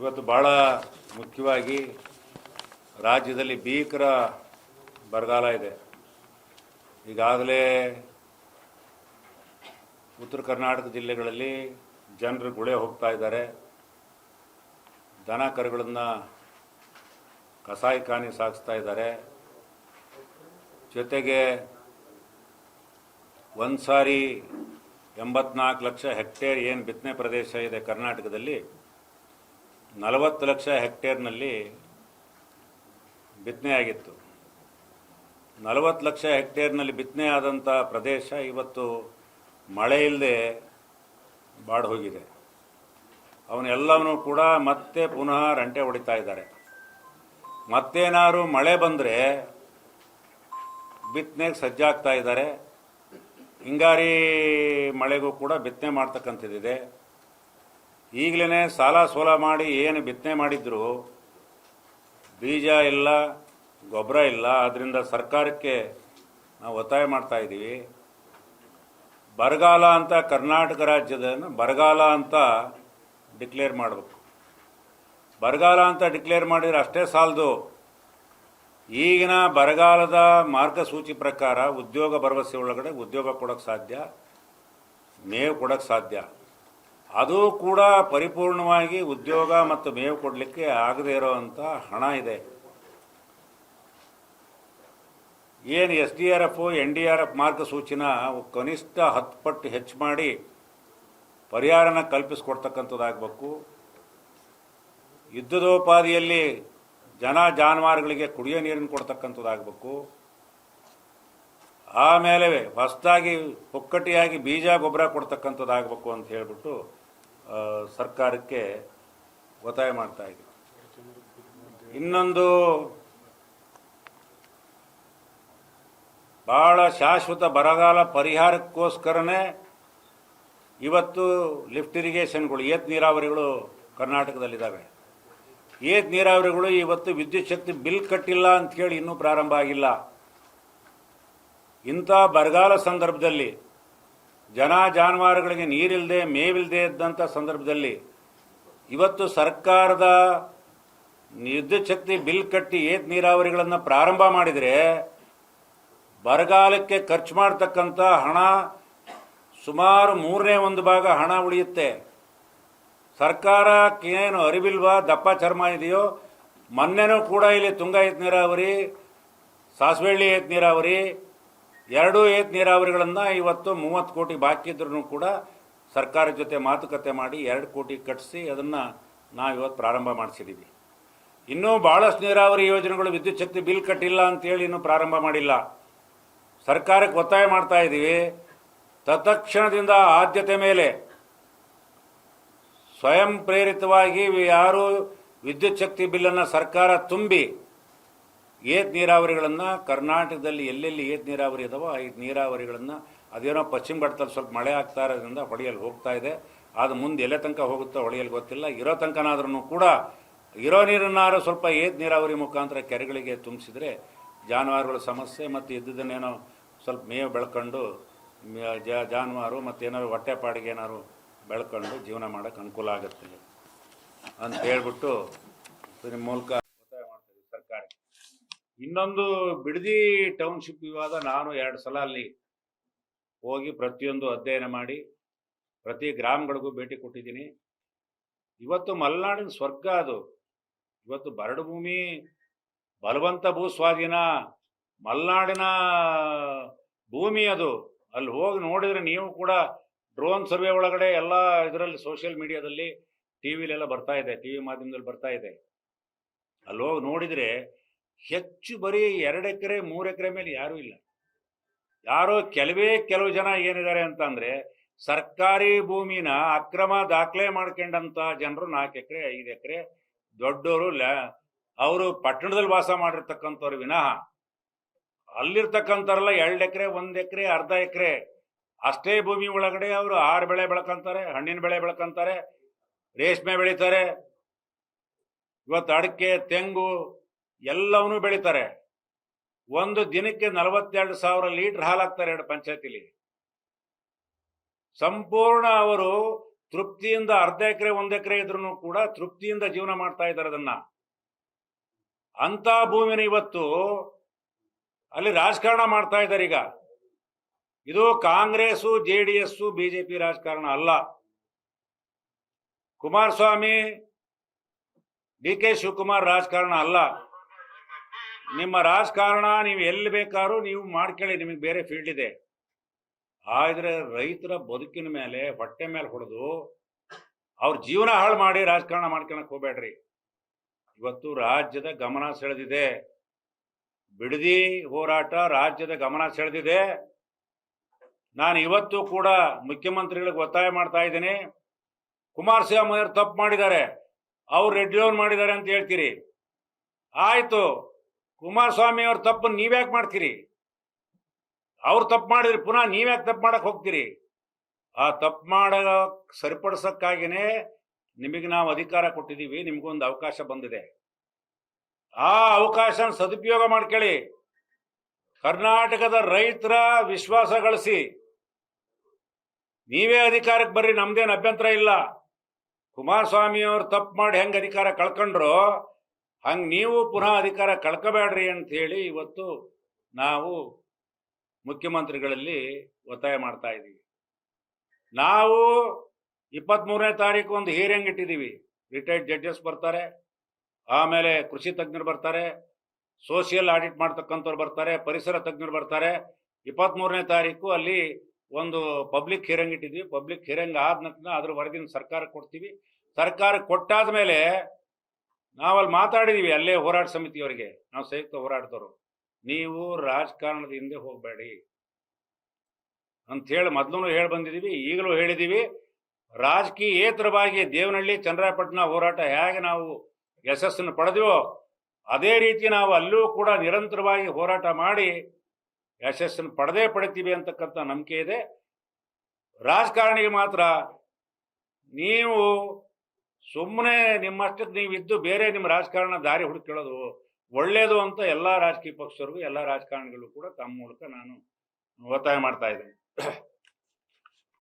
ಇವತ್ತು ಭಾಳ ಮುಖ್ಯವಾಗಿ ರಾಜ್ಯದಲ್ಲಿ ಭೀಕರ ಬರಗಾಲ ಇದೆ. ಈಗಾಗಲೇ ಉತ್ತರ ಕರ್ನಾಟಕ ಜಿಲ್ಲೆಗಳಲ್ಲಿ ಜನರು ಗುಳೆ ಹೋಗ್ತಾ ಇದ್ದಾರೆ. ದನ ಕರುಗಳನ್ನು ಕಸಾಯಿಖಾನೆ ಸಾಗಿಸ್ತಾ ಇದ್ದಾರೆ. ಜೊತೆಗೆ ಒಂದು ಸಾರಿ 84 ಲಕ್ಷ ಹೆಕ್ಟೇರ್ ಏನು ಬಿತ್ತನೆ ಪ್ರದೇಶ ಇದೆ ಕರ್ನಾಟಕದಲ್ಲಿ, 40 ಲಕ್ಷ ಹೆಕ್ಟೇರ್ನಲ್ಲಿ ಬಿತ್ತನೆ ಆಗಿತ್ತು. 40 ಲಕ್ಷ ಹೆಕ್ಟೇರ್ನಲ್ಲಿ ಬಿತ್ತನೆ ಆದಂಥ ಪ್ರದೇಶ ಇವತ್ತು ಮಳೆ ಇಲ್ಲದೆ ಬಾಡಿ ಹೋಗಿದೆ. ಅವನ್ನೆಲ್ಲವನ್ನೂ ಕೂಡ ಮತ್ತೆ ಪುನಃ ರಂಟೆ ಹೊಡಿತಾ ಇದ್ದಾರೆ. ಮತ್ತೇನಾದ್ರು ಮಳೆ ಬಂದರೆ ಬಿತ್ತನೆಗೆ ಸಜ್ಜಾಗ್ತಾ ಇದ್ದಾರೆ. ಹಿಂಗಾರಿ ಮಳೆಗೂ ಕೂಡ ಬಿತ್ತನೆ ಮಾಡ್ತಕ್ಕಂಥದ್ದಿದೆ. ಈಗಲೇ ಸಾಲ ಸೋಲ ಮಾಡಿ ಏನು ಬಿತ್ತನೆ ಮಾಡಿದ್ರು ಬೀಜ ಇಲ್ಲ, ಗೊಬ್ಬರ ಇಲ್ಲ. ಅದರಿಂದ ಸರ್ಕಾರಕ್ಕೆ ನಾವು ಒತ್ತಾಯ ಮಾಡ್ತಾ ಇದ್ದೀವಿ, ಬರಗಾಲ ಅಂತ ಕರ್ನಾಟಕ ರಾಜ್ಯದನ್ನು ಬರಗಾಲ ಅಂತ ಡಿಕ್ಲೇರ್ ಮಾಡಬೇಕು. ಬರಗಾಲ ಅಂತ ಡಿಕ್ಲೇರ್ ಮಾಡಿದರೆ ಅಷ್ಟೇ ಸಾಲದು. ಈಗಿನ ಬರಗಾಲದ ಮಾರ್ಗಸೂಚಿ ಪ್ರಕಾರ ಉದ್ಯೋಗ ಭರವಸೆ ಒಳಗಡೆ ಉದ್ಯೋಗ ಕೊಡೋಕ್ಕೆ ಸಾಧ್ಯ, ಮೇವು ಕೊಡೋಕ್ಕೆ ಸಾಧ್ಯ. ಅದು ಕೂಡ ಪರಿಪೂರ್ಣವಾಗಿ ಉದ್ಯೋಗ ಮತ್ತು ಮೇವು ಕೊಡಲಿಕ್ಕೆ ಆಗದೇ ಇರೋವಂಥ ಹಣ ಇದೆ. ಏನು SDRF NDRF ಮಾರ್ಗಸೂಚಿನ ಕನಿಷ್ಠ 10 ಪಟ್ಟು ಹೆಚ್ಚು ಮಾಡಿ ಪರಿಹಾರನ ಕಲ್ಪಿಸ್ಕೊಡ್ತಕ್ಕಂಥದ್ದಾಗಬೇಕು. ಯುದ್ಧೋಪಾದಿಯಲ್ಲಿ ಜನ ಜಾನುವಾರುಗಳಿಗೆ ಕುಡಿಯೋ ನೀರನ್ನು ಕೊಡ್ತಕ್ಕಂಥದ್ದಾಗಬೇಕು. ಆಮೇಲೆ ಹೊಸದಾಗಿ ಪುಕ್ಕಟಿಯಾಗಿ ಬೀಜ ಗೊಬ್ಬರ ಕೊಡ್ತಕ್ಕಂಥದ್ದಾಗಬೇಕು ಅಂತ ಹೇಳಿಬಿಟ್ಟು ಸರ್ಕಾರಕ್ಕೆ ಒತ್ತಾಯ ಮಾಡ್ತಾ ಇದ್ದೀವಿ. ಇನ್ನೊಂದು ಭಾಳ ಶಾಶ್ವತ ಬರಗಾಲ ಪರಿಹಾರಕ್ಕೋಸ್ಕರನೇ ಇವತ್ತು ಲಿಫ್ಟ್ ಇರಿಗೇಷನ್ಗಳು, ಏತ್ ನೀರಾವರಿಗಳು ಕರ್ನಾಟಕದಲ್ಲಿದ್ದಾವೆ. ಏತ್ ನೀರಾವರಿಗಳು ಇವತ್ತು ವಿದ್ಯುತ್ ಶಕ್ತಿ ಬಿಲ್ ಕಟ್ಟಿಲ್ಲ ಅಂಥೇಳಿ ಇನ್ನೂ ಪ್ರಾರಂಭ ಆಗಿಲ್ಲ. ಇಂಥ ಬರಗಾಲ ಸಂದರ್ಭದಲ್ಲಿ ಜನ ಜಾನುವಾರುಗಳಿಗೆ ನೀರಿಲ್ಲದೆ ಮೇವಿಲ್ಲದೆ ಇದ್ದಂಥ ಸಂದರ್ಭದಲ್ಲಿ ಇವತ್ತು ಸರ್ಕಾರದ ವಿದ್ಯುತ್ ಶಕ್ತಿ ಬಿಲ್ ಕಟ್ಟಿ ಏತ್ ನೀರಾವರಿಗಳನ್ನು ಪ್ರಾರಂಭ ಮಾಡಿದರೆ ಬರಗಾಲಕ್ಕೆ ಖರ್ಚು ಮಾಡ್ತಕ್ಕಂಥ ಹಣ ಸುಮಾರು 1/3 ಭಾಗ ಹಣ ಉಳಿಯುತ್ತೆ. ಸರ್ಕಾರಕ್ಕೇನು ಅರಿವಿಲ್ವಾ, ದಪ್ಪ ಚರ್ಮ ಇದೆಯೋ? ಮೊನ್ನೆನೂ ಕೂಡ ಇಲ್ಲಿ ತುಂಗ ಏತ್ ನೀರಾವರಿ, ಸಾಸವಳ್ಳಿ ಏತ್ ನೀರಾವರಿ, 2 ಏತ್ ನೀರಾವರಿಗಳನ್ನು ಇವತ್ತು 30 ಕೋಟಿ ಬಾಕಿ ಇದ್ರೂ ಕೂಡ ಸರ್ಕಾರದ ಜೊತೆ ಮಾತುಕತೆ ಮಾಡಿ 2 ಕೋಟಿ ಕಟ್ಟಿಸಿ ಅದನ್ನು ನಾವು ಇವತ್ತು ಪ್ರಾರಂಭ ಮಾಡಿಸಿದ್ದೀವಿ. ಇನ್ನೂ ಭಾಳಷ್ಟು ನೀರಾವರಿ ಯೋಜನೆಗಳು ವಿದ್ಯುತ್ ಶಕ್ತಿ ಬಿಲ್ ಕಟ್ಟಿಲ್ಲ ಅಂತೇಳಿ ಇನ್ನೂ ಪ್ರಾರಂಭ ಮಾಡಿಲ್ಲ. ಸರ್ಕಾರಕ್ಕೆ ಒತ್ತಾಯ ಮಾಡ್ತಾ ಇದ್ದೀವಿ, ತತ್ಕ್ಷಣದಿಂದ ಆದ್ಯತೆ ಮೇಲೆ ಸ್ವಯಂ ಪ್ರೇರಿತವಾಗಿ ಯಾರು ವಿದ್ಯುತ್ ಶಕ್ತಿ ಬಿಲ್ಲನ್ನು ಸರ್ಕಾರ ತುಂಬಿ ಏತ್ ನೀರಾವರಿಗಳನ್ನು ಕರ್ನಾಟಕದಲ್ಲಿ ಎಲ್ಲೆಲ್ಲಿ ಏತ್ ನೀರಾವರಿ ಇದಾವೋ ಆ ನೀರಾವರಿಗಳನ್ನು, ಅದೇನೋ ಪಶ್ಚಿಮ ಘಟ್ಟದಲ್ಲಿ ಸ್ವಲ್ಪ ಮಳೆ ಆಗ್ತಾ ಇರೋದ್ರಿಂದ ಹೊಳೆಯಲ್ಲಿ ಹೋಗ್ತಾ ಇದೆ. ಅದು ಮುಂದೆ ಎಲ್ಲೇ ತನಕ ಹೋಗುತ್ತೋ ಹೊಳೆಯಲ್ಲಿ ಗೊತ್ತಿಲ್ಲ. ಇರೋ ತನಕನಾದ್ರೂ ಕೂಡ ಇರೋ ನೀರನ್ನಾರು ಸ್ವಲ್ಪ ಏತ್ ನೀರಾವರಿ ಮುಖಾಂತರ ಕೆರೆಗಳಿಗೆ ತುಂಬಿಸಿದ್ರೆ ಜಾನುವಾರುಗಳ ಸಮಸ್ಯೆ ಮತ್ತು ಇದ್ದುದನ್ನೇನೋ ಸ್ವಲ್ಪ ಮೇವು ಬೆಳ್ಕೊಂಡು ಜಾನುವಾರು ಮತ್ತು ಏನಾದ್ರು ಹೊಟ್ಟೆಪಾಡಿಗೆ ಏನಾದ್ರು ಬೆಳ್ಕೊಂಡು ಜೀವನ ಮಾಡೋಕ್ಕೆ ಅನುಕೂಲ ಆಗುತ್ತೆ ಅಂತ ಹೇಳ್ಬಿಟ್ಟು ನಿಮ್ಮ ಮೂಲಕ ಒತ್ತಾಯ ಮಾಡ್ತೀವಿ ಸರ್ಕಾರಕ್ಕೆ. ಇನ್ನೊಂದು ಬಿಡದಿ ಟೌನ್ಶಿಪ್ ವಿವಾದ, ನಾನು 2 ಸಲ ಅಲ್ಲಿ ಹೋಗಿ ಪ್ರತಿಯೊಂದು ಅಧ್ಯಯನ ಮಾಡಿ ಪ್ರತಿ ಗ್ರಾಮಗಳಿಗೂ ಭೇಟಿ ಕೊಟ್ಟಿದ್ದೀನಿ. ಇವತ್ತು ಮಲೆನಾಡಿನ ಸ್ವರ್ಗ ಅದು. ಇವತ್ತು ಬರಡು ಭೂಮಿ, ಬಲವಂತ ಭೂ ಸ್ವಾಧೀನ, ಮಲೆನಾಡಿನ ಭೂಮಿ ಅದು. ಅಲ್ಲಿ ಹೋಗಿ ನೋಡಿದರೆ ನೀವು ಕೂಡ ಡ್ರೋನ್ ಸರ್ವೆ ಒಳಗಡೆ ಎಲ್ಲ ಇದರಲ್ಲಿ ಸೋಷಿಯಲ್ ಮೀಡಿಯಾದಲ್ಲಿ ಟಿವಿಲೆಲ್ಲ ಬರ್ತಾ ಇದೆ, ಟಿವಿ ಮಾಧ್ಯಮದಲ್ಲಿ ಬರ್ತಾ ಇದೆ. ಅಲ್ಲಿ ಹೋಗಿ ನೋಡಿದರೆ ಹೆಚ್ಚು ಬರೀ 2 ಎಕರೆ 3 ಎಕರೆ ಮೇಲೆ ಯಾರೂ ಇಲ್ಲ. ಯಾರೋ ಕೆಲವು ಜನ ಏನಿದ್ದಾರೆ ಅಂತಂದರೆ ಸರ್ಕಾರಿ ಭೂಮಿನ ಅಕ್ರಮ ದಾಖಲೆ ಮಾಡ್ಕೊಂಡಂಥ ಜನರು 4 ಎಕರೆ 5 ಎಕರೆ ದೊಡ್ಡವರು, ಅವರು ಪಟ್ಟಣದಲ್ಲಿ ವಾಸ ಮಾಡಿರ್ತಕ್ಕಂಥವ್ರು ವಿನಃ ಅಲ್ಲಿರ್ತಕ್ಕಂಥವ್ರೆಲ್ಲ 2 ಎಕರೆ 1 ಎಕರೆ ಅರ್ಧ ಎಕರೆ ಅಷ್ಟೇ ಭೂಮಿ ಒಳಗಡೆ ಅವರು 6 ಬೆಳೆ ಬೆಳ್ಕೊಂತಾರೆ, ಹಣ್ಣಿನ ಬೆಳೆ ಬೆಳ್ಕೊಂತಾರೆ, ರೇಷ್ಮೆ ಬೆಳೀತಾರೆ, ಇವತ್ತು ಅಡಿಕೆ ತೆಂಗು ಎಲ್ಲವನ್ನೂ ಬೆಳೀತಾರೆ. ಒಂದು ದಿನಕ್ಕೆ 42,000 ಲೀಟರ್ ಹಾಲಾಗ್ತಾರೆ 2 ಪಂಚಾಯತಿಲಿ. ಸಂಪೂರ್ಣ ಅವರು ತೃಪ್ತಿಯಿಂದ ಅರ್ಧ ಎಕರೆ 1 ಎಕರೆ ಇದ್ರೂ ಕೂಡ ತೃಪ್ತಿಯಿಂದ ಜೀವನ ಮಾಡ್ತಾ ಇದ್ದಾರೆ. ಅದನ್ನ ಅಂತ ಭೂಮಿನ ಇವತ್ತು ಅಲ್ಲಿ ರಾಜಕಾರಣ ಮಾಡ್ತಾ ಇದ್ದಾರೆ. ಈಗ ಇದು ಕಾಂಗ್ರೆಸ್, JDS, BJP ರಾಜಕಾರಣ ಅಲ್ಲ. ಕುಮಾರಸ್ವಾಮಿ, DK ಶಿವಕುಮಾರ್ ರಾಜಕಾರಣ ಅಲ್ಲ. ನಿಮ್ಮ ರಾಜಕಾರಣ ನೀವು ಎಲ್ಲಿ ಬೇಕಾದ್ರೂ ನೀವು ಮಾಡ್ಕೊಳ್ಳಿ, ನಿಮಗೆ ಬೇರೆ ಫೀಲ್ಡ್ ಇದೆ. ಆದ್ರೆ ರೈತರ ಬದುಕಿನ ಮೇಲೆ, ಹೊಟ್ಟೆ ಮೇಲೆ ಹೊಡೆದು ಅವ್ರ ಜೀವನ ಹಾಳು ಮಾಡಿ ರಾಜಕಾರಣ ಮಾಡ್ಕೊಳಕ್ ಹೋಗ್ಬೇಡ್ರಿ. ಇವತ್ತು ರಾಜ್ಯದ ಗಮನ ಸೆಳೆದಿದೆ. ಬಿಡದಿ ಹೋರಾಟ ರಾಜ್ಯದ ಗಮನ ಸೆಳೆದಿದೆ. ನಾನು ಇವತ್ತು ಕೂಡ ಮುಖ್ಯಮಂತ್ರಿಗಳಿಗೆ ಒತ್ತಾಯ ಮಾಡ್ತಾ ಇದ್ದೀನಿ. ಕುಮಾರಸ್ವಾಮಿ ಅವರು ತಪ್ಪು ಮಾಡಿದ್ದಾರೆ, ಅವ್ರು ರೆಡ್ ಝೋನ್ ಮಾಡಿದ್ದಾರೆ ಅಂತ ಹೇಳ್ತೀರಿ. ಆಯ್ತು, ಕುಮಾರಸ್ವಾಮಿ ಅವ್ರ ತಪ್ಪು ನೀವ್ಯಾಕೆ ಮಾಡ್ತೀರಿ? ಅವ್ರು ತಪ್ಪು ಮಾಡಿದ್ರಿ, ಪುನಃ ನೀವ್ಯಾಕೆ ತಪ್ಪು ಮಾಡಕ್ ಹೋಗ್ತೀರಿ? ಆ ತಪ್ಪು ಮಾಡ ಸರಿಪಡಿಸಕ್ಕಾಗಿನೇ ನಿಮಗೆ ನಾವು ಅಧಿಕಾರ ಕೊಟ್ಟಿದ್ದೀವಿ. ನಿಮ್ಗೊಂದು ಅವಕಾಶ ಬಂದಿದೆ. ಆ ಅವಕಾಶ ಸದುಪಯೋಗ ಮಾಡ್ಕೊಳ್ಳಿ. ಕರ್ನಾಟಕದ ರೈತರ ವಿಶ್ವಾಸ ಗಳಿಸಿ ನೀವೇ ಅಧಿಕಾರಕ್ಕೆ ಬರ್ರಿ, ನಮ್ದೇನು ಅಭ್ಯಂತರ ಇಲ್ಲ. ಕುಮಾರಸ್ವಾಮಿ ಅವ್ರು ತಪ್ಪು ಮಾಡಿ ಹೆಂಗ್ ಅಧಿಕಾರ ಕಳ್ಕೊಂಡ್ರು ಹಂಗ್ ನೀವು ಪುನಃ ಅಧಿಕಾರ ಕಳ್ಕೋಬೇಡ್ರಿ ಅಂತ ಹೇಳಿ ಇವತ್ತು ನಾವು ಮುಖ್ಯಮಂತ್ರಿಗಳಲ್ಲಿ ಒತ್ತಾಯ ಮಾಡ್ತಾ ಇದ್ದೀವಿ. ನಾವು 23ನೇ ತಾರೀಕು ಒಂದು ಹಿಯರಿಂಗ್ ಇಟ್ಟಿದ್ದೀವಿ. ರಿಟೈರ್ಡ್ ಜಡ್ಜಸ್ ಬರ್ತಾರೆ, ಆಮೇಲೆ ಕೃಷಿ ತಜ್ಞರು ಬರ್ತಾರೆ, ಸೋಷಿಯಲ್ ಆಡಿಟ್ ಮಾಡ್ತಕ್ಕಂಥವ್ರು ಬರ್ತಾರೆ, ಪರಿಸರ ತಜ್ಞರು ಬರ್ತಾರೆ. 23ನೇ ತಾರೀಕು ಅಲ್ಲಿ ಒಂದು ಪಬ್ಲಿಕ್ ಹಿಯರಿಂಗ್ ಇಟ್ಟಿದ್ವಿ. ಪಬ್ಲಿಕ್ ಹಿಯರಿಂಗ್ ಆದ ನಂತರ ಅದ್ರ ವರದಿನ ಸರ್ಕಾರಕ್ಕೆ ಕೊಡ್ತೀವಿ. ಸರ್ಕಾರ ಕೊಟ್ಟಾದ ಮೇಲೆ ನಾವಲ್ಲಿ ಮಾತಾಡಿದೀವಿ, ಅಲ್ಲೇ ಹೋರಾಟ ಸಮಿತಿಯವರಿಗೆ, ನಾವು ಸಂಯುಕ್ತ ಹೋರಾಟದವರು, ನೀವು ರಾಜಕಾರಣದ ಹಿಂದೆ ಹೋಗಬೇಡಿ ಅಂತ ಹೇಳಿ ಮೊದಲು ಹೇಳಿ ಬಂದಿದ್ದೀವಿ, ಈಗಲೂ ಹೇಳಿದ್ದೀವಿ. ರಾಜಕೀಯೇತರವಾಗಿ ದೇವನಹಳ್ಳಿ ಚನ್ನರಾಯಪಟ್ಟಣ ಹೋರಾಟ ಹೇಗೆ ನಾವು ಯಶಸ್ಸನ್ನು ಪಡೆದಿವೋ ಅದೇ ರೀತಿ ನಾವು ಅಲ್ಲೂ ಕೂಡ ನಿರಂತರವಾಗಿ ಹೋರಾಟ ಮಾಡಿ ಯಶಸ್ಸನ್ನು ಪಡಿತೀವಿ ಅಂತಕ್ಕಂಥ ನಂಬಿಕೆ ಇದೆ. ರಾಜಕಾರಣಿಗೆ ಮಾತ್ರ ನೀವು ಸುಮ್ಮನೆ ನಿಮ್ಮಷ್ಟಕ್ಕೆ ನೀವಿದ್ದು ಬೇರೆ ನಿಮ್ಮ ರಾಜಕಾರಣ ದಾರಿ ಹುಡುಕೊಳ್ಳೋದು ಒಳ್ಳೇದು ಅಂತ ಎಲ್ಲ ರಾಜಕೀಯ ಪಕ್ಷರಿಗೂ ಎಲ್ಲ ರಾಜಕಾರಣಿಗಳು ಕೂಡ ತಮ್ಮ ಮೂಲಕ ನಾನು ಒತ್ತಾಯ ಮಾಡ್ತಾ ಇದ್ದೇನೆ.